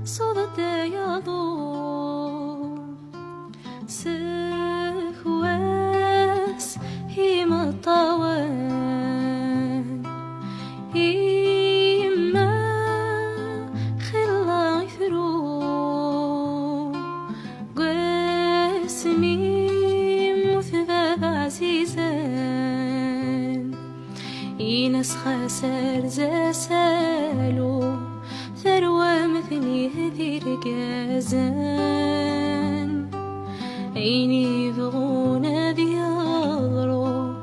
صوت يضو سهواس هيما طوان إما خلا يفرو قاسمي مثباب عزيزان ينس خسر زاسالو ثروة مثني هذي رقازان عيني بغونا بيضرو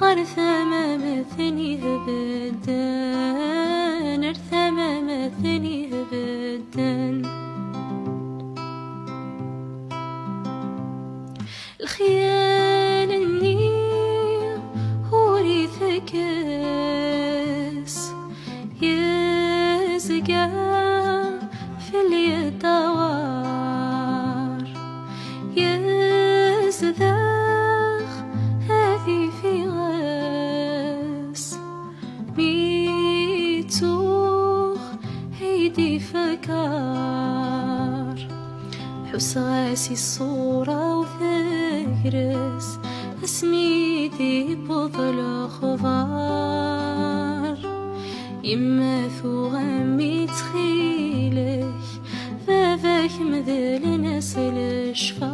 غرثما مثني هبدان ارثما مثني هبدان الخيال اني هوري ثكاس يزقى في اليدوار يزداخ هذي في غاس ميتوخ هيدي فكار حس غاسي الصورة وثكرس اسميدي بطل خضار يما ثو غمي تخيلك فافاك مذل نسل الشفا